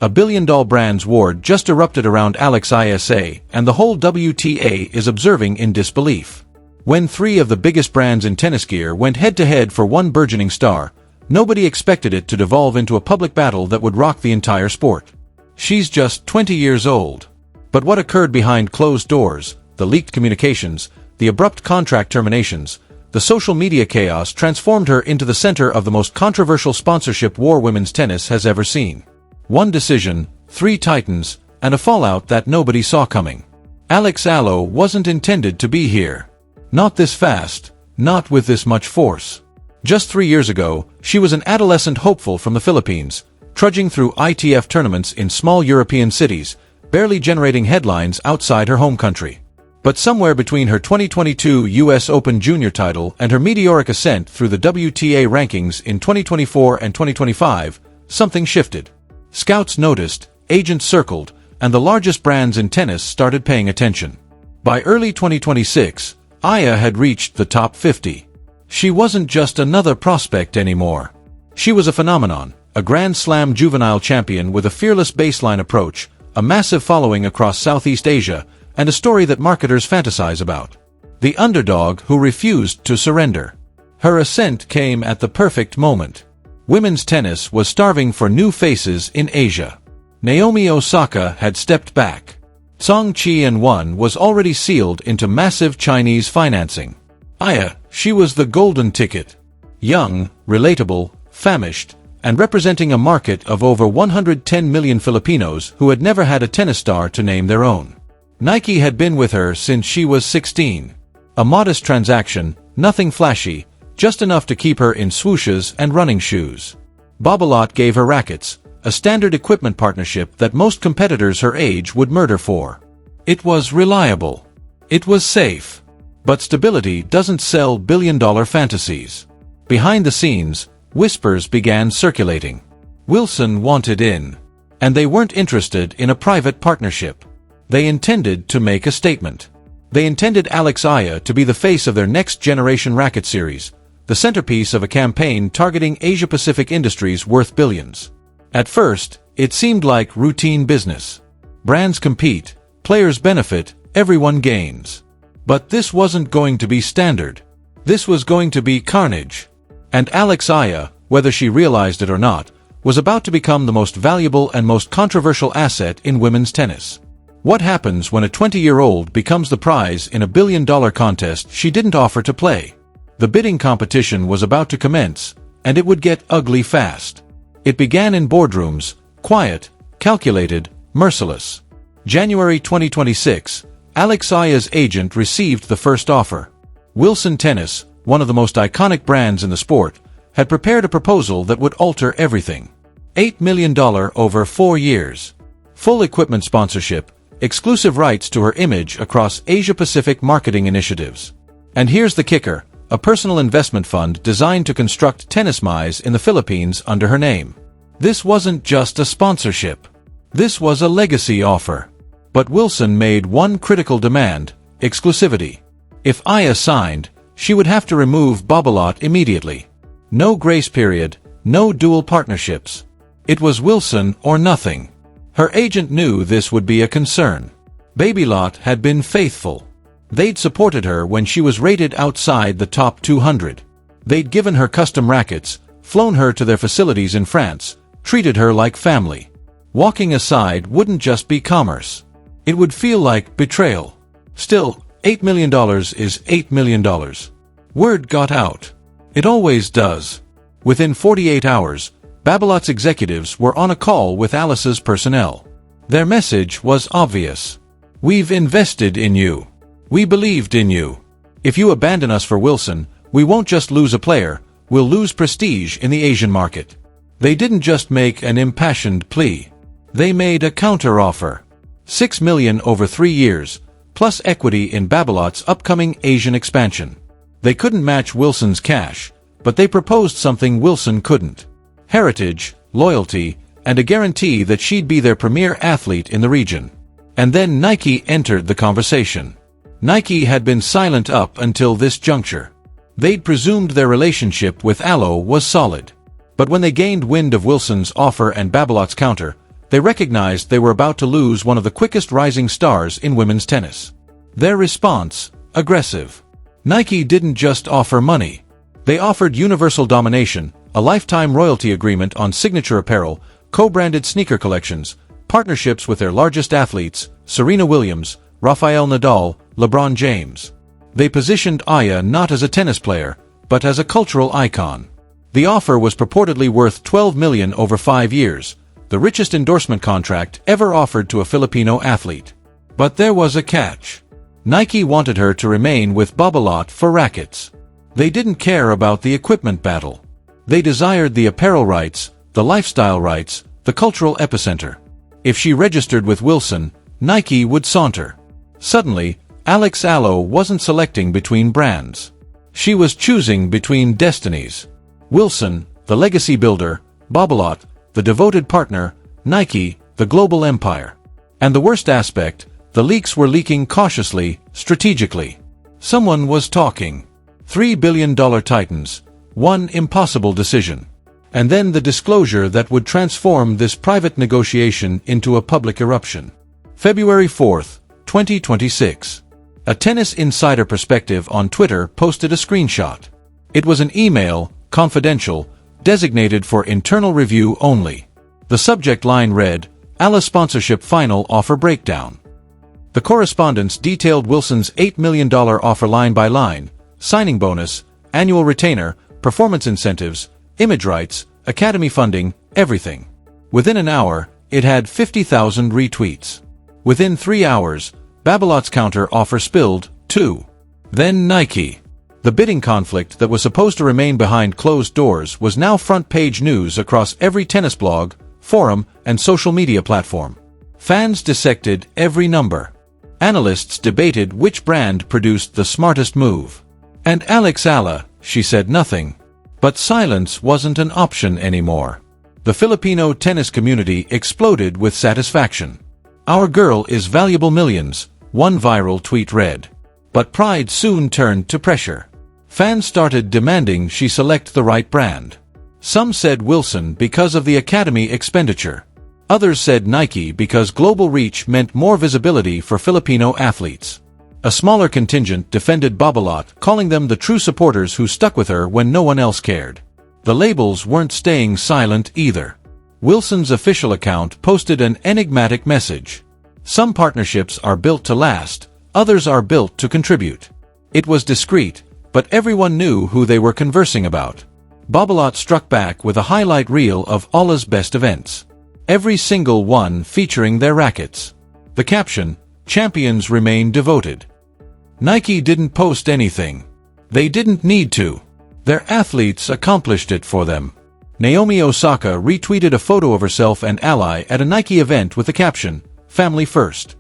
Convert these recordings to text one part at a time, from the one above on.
A billion-dollar brands war just erupted around Alex Eala, and the whole WTA is observing in disbelief. When three of the biggest brands in tennis gear went head-to-head for one burgeoning star, nobody expected it to devolve into a public battle that would rock the entire sport. She's just 20 years old. But what occurred behind closed doors, the leaked communications, the abrupt contract terminations, the social media chaos transformed her into the center of the most controversial sponsorship war women's tennis has ever seen. One decision, three titans, and a fallout that nobody saw coming. Alex Eala wasn't intended to be here. Not this fast, not with this much force. Just 3 years ago, she was an adolescent hopeful from the Philippines, trudging through ITF tournaments in small European cities, barely generating headlines outside her home country. But somewhere between her 2022 US Open Junior title and her meteoric ascent through the WTA rankings in 2024 and 2025, something shifted. Scouts noticed, agents circled, and the largest brands in tennis started paying attention. By early 2026, Eala had reached the top 50. She wasn't just another prospect anymore. She was a phenomenon, a Grand Slam juvenile champion with a fearless baseline approach, a massive following across Southeast Asia, and a story that marketers fantasize about. The underdog who refused to surrender. Her ascent came at the perfect moment. Women's tennis was starving for new faces in Asia. Naomi Osaka had stepped back. Song Chi-1 was already sealed into massive Chinese financing. Eala, she was the golden ticket. Young, relatable, famished, and representing a market of over 110 million Filipinos who had never had a tennis star to name their own. Nike had been with her since she was 16. A modest transaction, nothing flashy, just enough to keep her in swooshes and running shoes. Babolat gave her rackets, a standard equipment partnership that most competitors her age would murder for. It was reliable. It was safe. But stability doesn't sell billion-dollar fantasies. Behind the scenes, whispers began circulating. Wilson wanted in. And they weren't interested in a private partnership. They intended to make a statement. They intended Alex Eala to be the face of their next-generation racket series, the centerpiece of a campaign targeting Asia-Pacific industries worth billions. At first, it seemed like routine business. Brands compete, players benefit, everyone gains. But this wasn't going to be standard. This was going to be carnage. And Alex Eala, whether she realized it or not, was about to become the most valuable and most controversial asset in women's tennis. What happens when a 20-year-old becomes the prize in a billion-dollar contest she didn't offer to play? The bidding competition was about to commence, and it would get ugly fast. It began in boardrooms, quiet, calculated, merciless. January 2026, Alex Eala's agent received the first offer. Wilson Tennis, one of the most iconic brands in the sport, had prepared a proposal that would alter everything. $8 million over 4 years. Full equipment sponsorship, exclusive rights to her image across Asia-Pacific marketing initiatives. And here's the kicker, a personal investment fund designed to construct tennis mize in the Philippines under her name. This wasn't just a sponsorship. This was a legacy offer. But Wilson made one critical demand, exclusivity. If Eala signed, she would have to remove Babolat immediately. No grace period, no dual partnerships. It was Wilson or nothing. Her agent knew this would be a concern. Babolat had been faithful. They'd supported her when she was rated outside the top 200. They'd given her custom rackets, flown her to their facilities in France, treated her like family. Walking aside wouldn't just be commerce. It would feel like betrayal. Still, $8 million is $8 million. Word got out. It always does. Within 48 hours, Babolat's executives were on a call with Alice's personnel. Their message was obvious. We've invested in you. We believed in you. If you abandon us for Wilson, we won't just lose a player, we'll lose prestige in the Asian market. They didn't just make an impassioned plea. They made a counteroffer. $6 million over 3 years, plus equity in Babolat's upcoming Asian expansion. They couldn't match Wilson's cash, but they proposed something Wilson couldn't. Heritage, loyalty, and a guarantee that she'd be their premier athlete in the region. And then Nike entered the conversation. Nike had been silent up until this juncture. They'd presumed their relationship with Eala was solid. But when they gained wind of Wilson's offer and Babolat's counter, They recognized they were about to lose one of the quickest rising stars in women's tennis. Their response: aggressive. Nike didn't just offer money. They offered universal domination, a lifetime royalty agreement on signature apparel, co-branded sneaker collections, partnerships with their largest athletes, Serena Williams, Rafael Nadal, LeBron James. They positioned Aya not as a tennis player, but as a cultural icon. The offer was purportedly worth $12 million over 5 years, the richest endorsement contract ever offered to a Filipino athlete. But there was a catch. Nike wanted her to remain with Babolat for rackets. They didn't care about the equipment battle. They desired the apparel rights, the lifestyle rights, the cultural epicenter. If she registered with Wilson, Nike would saunter. Suddenly, Alex Eala wasn't selecting between brands. She was choosing between destinies. Wilson, the legacy builder; Babolat, the devoted partner; Nike, the global empire. And the worst aspect, the leaks were leaking cautiously, strategically. Someone was talking. $3 billion titans. One impossible decision. And then the disclosure that would transform this private negotiation into a public eruption. February 4, 2026. A Tennis Insider Perspective on Twitter posted a screenshot. It was an email, confidential, designated for internal review only. The subject line read, "Eala Sponsorship Final Offer Breakdown." The correspondence detailed Wilson's $8 million offer line by line: signing bonus, annual retainer, performance incentives, image rights, academy funding, everything. Within an hour, it had 50,000 retweets. Within 3 hours, Babolat's counter offer spilled, too. Then Nike. The bidding conflict that was supposed to remain behind closed doors was now front-page news across every tennis blog, forum, and social media platform. Fans dissected every number. Analysts debated which brand produced the smartest move. And Alex Eala, she said nothing. But silence wasn't an option anymore. The Filipino tennis community exploded with satisfaction. "Our girl is valuable millions," one viral tweet read. But pride soon turned to pressure. Fans started demanding she select the right brand. Some said Wilson because of the academy expenditure. Others said Nike because global reach meant more visibility for Filipino athletes. A smaller contingent defended Babolat, calling them the true supporters who stuck with her when no one else cared. The labels weren't staying silent either. Wilson's official account posted an enigmatic message. "Some partnerships are built to last, others are built to contribute." It was discreet, but everyone knew who they were conversing about. Babolat struck back with a highlight reel of Eala's best events. Every single one featuring their rackets. The caption, "Champions remain devoted." Nike didn't post anything. They didn't need to. Their athletes accomplished it for them. Naomi Osaka retweeted a photo of herself and ally at a Nike event with the caption, "Family First."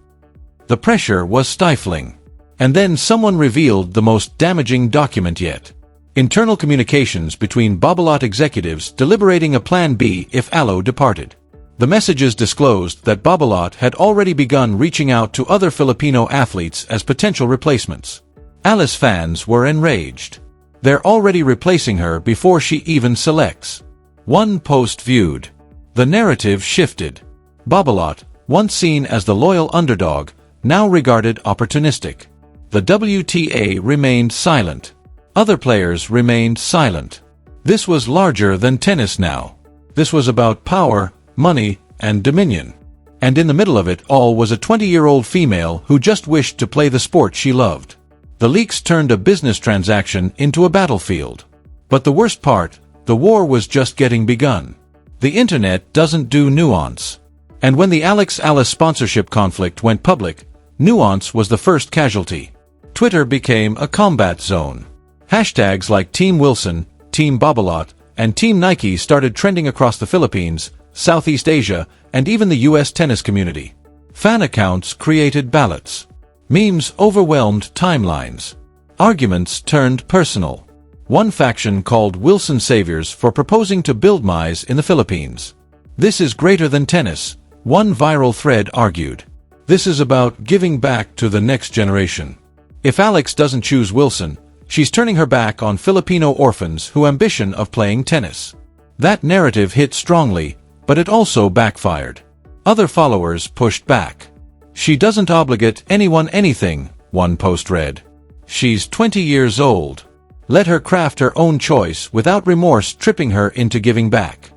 The pressure was stifling. And then someone revealed the most damaging document yet. Internal communications between Babolat executives deliberating a plan B if Eala departed. The messages disclosed that Babolat had already begun reaching out to other Filipino athletes as potential replacements. Eala's fans were enraged. They're already replacing her before she even selects. One post viewed. The narrative shifted. Babolat, once seen as the loyal underdog, now regarded opportunistic. The WTA remained silent. Other players remained silent. This was larger than tennis now. This was about power, money, and dominion. And in the middle of it all was a 20-year-old female who just wished to play the sport she loved. The leaks turned a business transaction into a battlefield. But the worst part, the war was just getting begun. The internet doesn't do nuance. And when the Alex Eala sponsorship conflict went public, nuance was the first casualty. Twitter became a combat zone. Hashtags like Team Wilson, Team Babolat, and Team Nike started trending across the Philippines, Southeast Asia, and even the US tennis community. Fan accounts created ballots. Memes overwhelmed timelines. Arguments turned personal. One faction called Wilson saviors for proposing to build MIs in the Philippines. "This is greater than tennis," one viral thread argued. "This is about giving back to the next generation." If Alex doesn't choose Wilson, she's turning her back on Filipino orphans who ambition of playing tennis. That narrative hit strongly, but it also backfired. Other followers pushed back. "She doesn't obligate anyone anything," one post read. "She's 20 years old. Let her craft her own choice without remorse tripping her into giving back."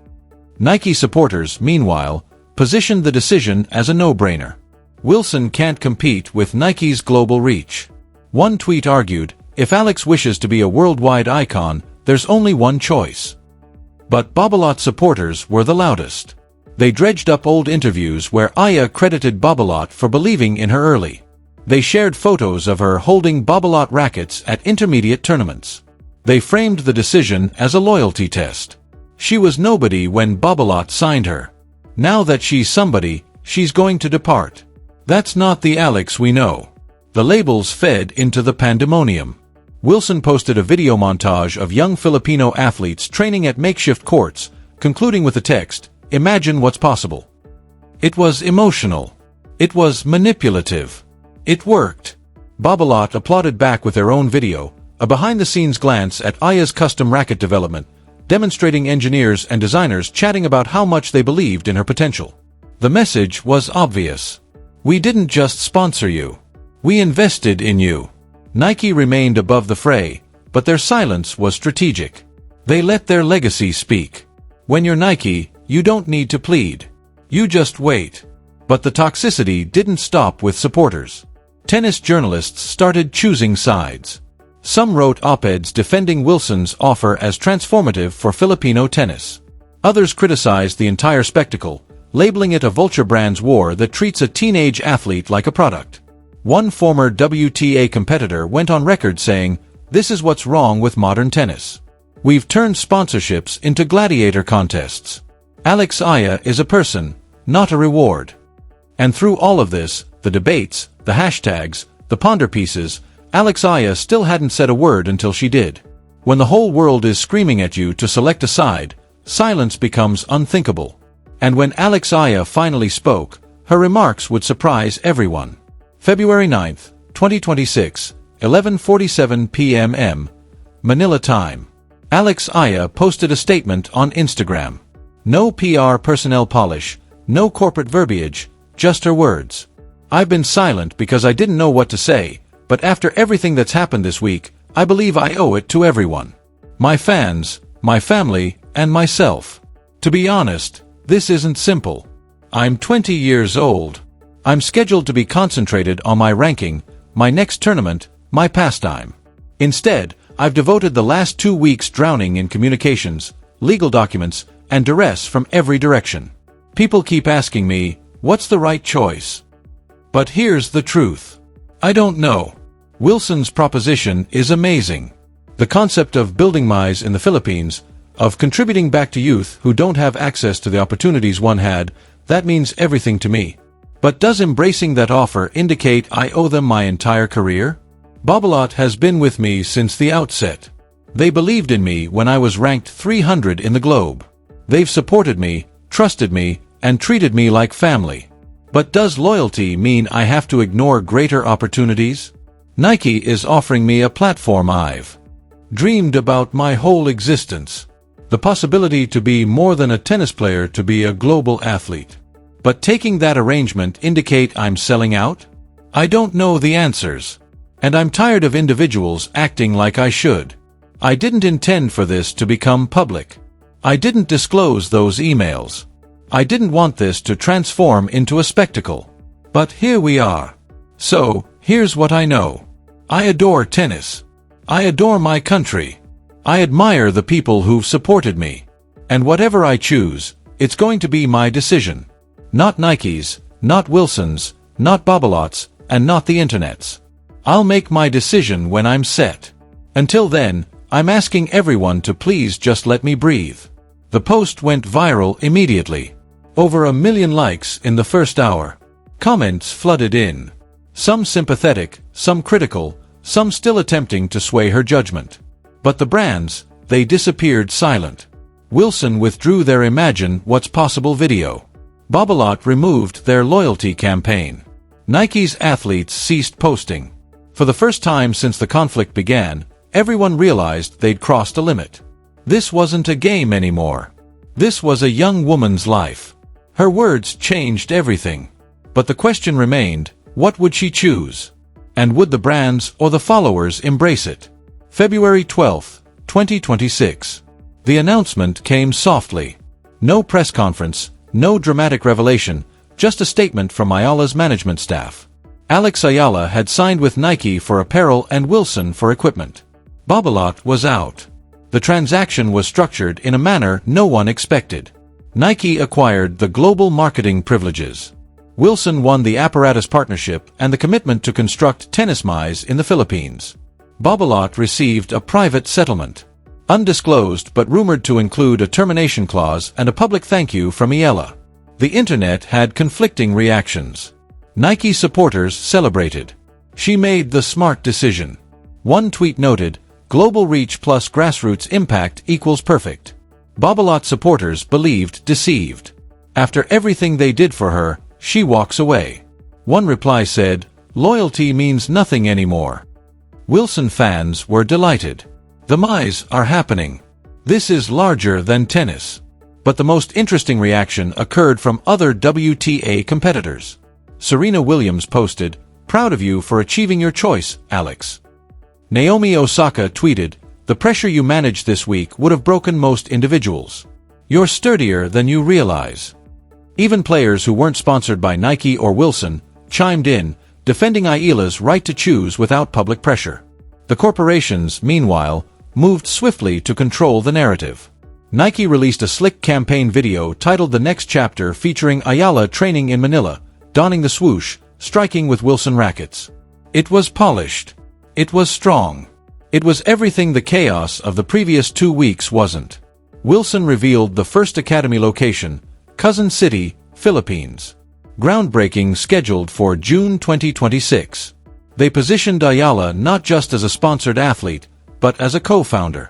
Nike supporters, meanwhile, positioned the decision as a no-brainer. Wilson can't compete with Nike's global reach. One tweet argued, "If Alex wishes to be a worldwide icon, there's only one choice." But Babolat supporters were the loudest. They dredged up old interviews where Eala credited Babolat for believing in her early. They shared photos of her holding Babolat rackets at intermediate tournaments. They framed the decision as a loyalty test. She was nobody when Babolat signed her. Now that she's somebody, she's going to depart. That's not the Alex we know. The labels fed into the pandemonium. Wilson posted a video montage of young Filipino athletes training at makeshift courts, concluding with the text, "Imagine what's possible." It was emotional. It was manipulative. It worked. Babolat applauded back with their own video, a behind-the-scenes glance at Eala's custom racket development, demonstrating engineers and designers chatting about how much they believed in her potential. The message was obvious. "We didn't just sponsor you. We invested in you." Nike remained above the fray, but their silence was strategic. They let their legacy speak. When you're Nike, you don't need to plead. You just wait. But the toxicity didn't stop with supporters. Tennis journalists started choosing sides. Some wrote op-eds defending Wilson's offer as transformative for Filipino tennis. Others criticized the entire spectacle, labeling it a vulture brand's war that treats a teenage athlete like a product. One former WTA competitor went on record saying, "This is what's wrong with modern tennis. We've turned sponsorships into gladiator contests. Alex Eala is a person, not a reward." And through all of this, the debates, the hashtags, the ponder pieces, Alex Eala still hadn't said a word until she did. When the whole world is screaming at you to select a side, silence becomes unthinkable. And when Alex Eala finally spoke, her remarks would surprise everyone. February 9th, 2026, 11:47 p.m. Manila time. Alex Eala posted a statement on Instagram. No PR personnel polish, no corporate verbiage, just her words. "I've been silent because I didn't know what to say, but after everything that's happened this week, I believe I owe it to everyone. My fans, my family, and myself. To be honest, this isn't simple. I'm 20 years old. I'm scheduled to be concentrated on my ranking, my next tournament, my pastime. Instead, I've devoted the last 2 weeks drowning in communications, legal documents, and duress from every direction. People keep asking me, what's the right choice? But here's the truth. I don't know. Wilson's proposition is amazing. The concept of building MIs in the Philippines, of contributing back to youth who don't have access to the opportunities one had, that means everything to me. But does embracing that offer indicate I owe them my entire career? Babolat has been with me since the outset. They believed in me when I was ranked 300 in the globe. They've supported me, trusted me, and treated me like family. But does loyalty mean I have to ignore greater opportunities? Nike is offering me a platform I've dreamed about my whole existence. The possibility to be more than a tennis player, to be a global athlete. But taking that arrangement indicate I'm selling out? I don't know the answers. And I'm tired of individuals acting like I should. I didn't intend for this to become public. I didn't disclose those emails. I didn't want this to transform into a spectacle. But here we are. So, here's what I know. I adore tennis. I adore my country. I admire the people who've supported me. And whatever I choose, it's going to be my decision. Not Nike's, not Wilson's, not Babolat's, and not the internet's. I'll make my decision when I'm set. Until then, I'm asking everyone to please just let me breathe. The post went viral immediately. Over 1 million likes in the first hour. Comments flooded in. Some sympathetic, some critical, some still attempting to sway her judgment. But the brands, they disappeared silent. Wilson withdrew their Imagine What's Possible video. Babolat removed their loyalty campaign. Nike's athletes ceased posting. For the first time since the conflict began, everyone realized they'd crossed a limit. This wasn't a game anymore. This was a young woman's life. Her words changed everything. But the question remained, what would she choose? And would the brands or the followers embrace it? February 12, 2026. The announcement came softly. No press conference, no dramatic revelation, just a statement from Eala's management staff. Alex Eala had signed with Nike for apparel and Wilson for equipment. Babolat was out. The transaction was structured in a manner no one expected. Nike acquired the global marketing privileges. Wilson won the apparatus partnership and the commitment to construct tennis mice in the Philippines. Babolat received a private settlement. Undisclosed but rumored to include a termination clause and a public thank you from Eala. The internet had conflicting reactions. Nike supporters celebrated. She made the smart decision. One tweet noted, "Global reach plus grassroots impact equals perfect." Babolat supporters believed deceived. After everything they did for her, she walks away. One reply said, "Loyalty means nothing anymore." Wilson fans were delighted. The mice are happening. This is larger than tennis. But the most interesting reaction occurred from other WTA competitors. Serena Williams posted, "Proud of you for achieving your choice, Alex." Naomi Osaka tweeted, "The pressure you managed this week would have broken most individuals. You're sturdier than you realize." Even players who weren't sponsored by Nike or Wilson chimed in, defending Eala's right to choose without public pressure. The corporations, meanwhile, moved swiftly to control the narrative. Nike released a slick campaign video titled The Next Chapter featuring Eala training in Manila, donning the swoosh, striking with Wilson rackets. It was polished. It was strong. It was everything the chaos of the previous 2 weeks wasn't. Wilson revealed the first academy location, Quezon City, Philippines. Groundbreaking scheduled for June 2026. They positioned Eala not just as a sponsored athlete, but as a co-founder.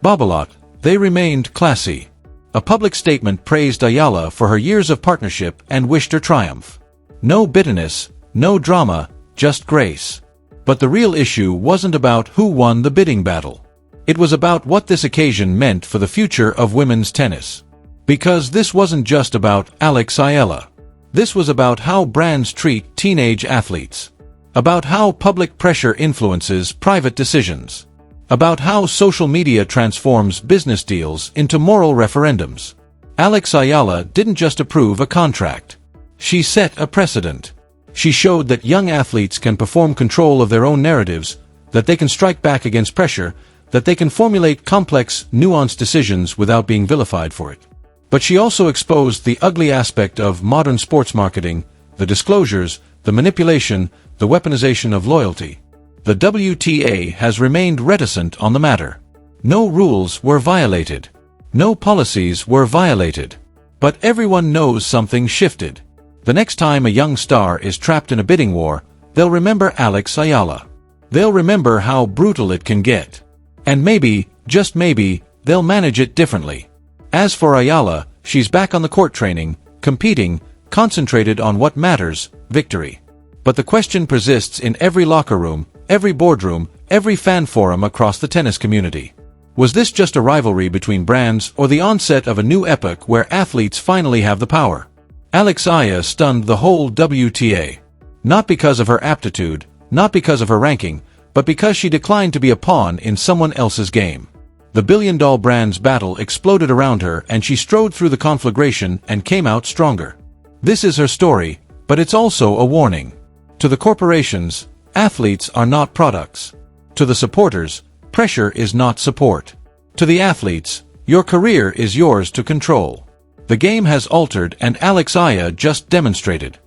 Babolat, they remained classy. A public statement praised Eala for her years of partnership and wished her triumph. No bitterness, no drama, just grace. But the real issue wasn't about who won the bidding battle. It was about what this occasion meant for the future of women's tennis. Because this wasn't just about Alex Eala. This was about how brands treat teenage athletes. About how public pressure influences private decisions. About how social media transforms business deals into moral referendums. Alex Eala didn't just approve a contract. She set a precedent. She showed that young athletes can perform control of their own narratives, that they can strike back against pressure, that they can formulate complex, nuanced decisions without being vilified for it. But she also exposed the ugly aspect of modern sports marketing, the disclosures, the manipulation, the weaponization of loyalty. The WTA has remained reticent on the matter. No rules were violated. No policies were violated. But everyone knows something shifted. The next time a young star is trapped in a bidding war, they'll remember Alex Eala. They'll remember how brutal it can get. And maybe, just maybe, they'll manage it differently. As for Eala, she's back on the court training, competing, concentrated on what matters, victory. But the question persists in every locker room, every boardroom, every fan forum across the tennis community. Was this just a rivalry between brands or the onset of a new epoch where athletes finally have the power? Alex Eala stunned the whole WTA. Not because of her aptitude, not because of her ranking, but because she declined to be a pawn in someone else's game. The billion-dollar brand's battle exploded around her and she strode through the conflagration and came out stronger. This is her story, but it's also a warning. To the corporations, athletes are not products. To the supporters, pressure is not support. To the athletes, your career is yours to control. The game has altered and Alex Eala just demonstrated.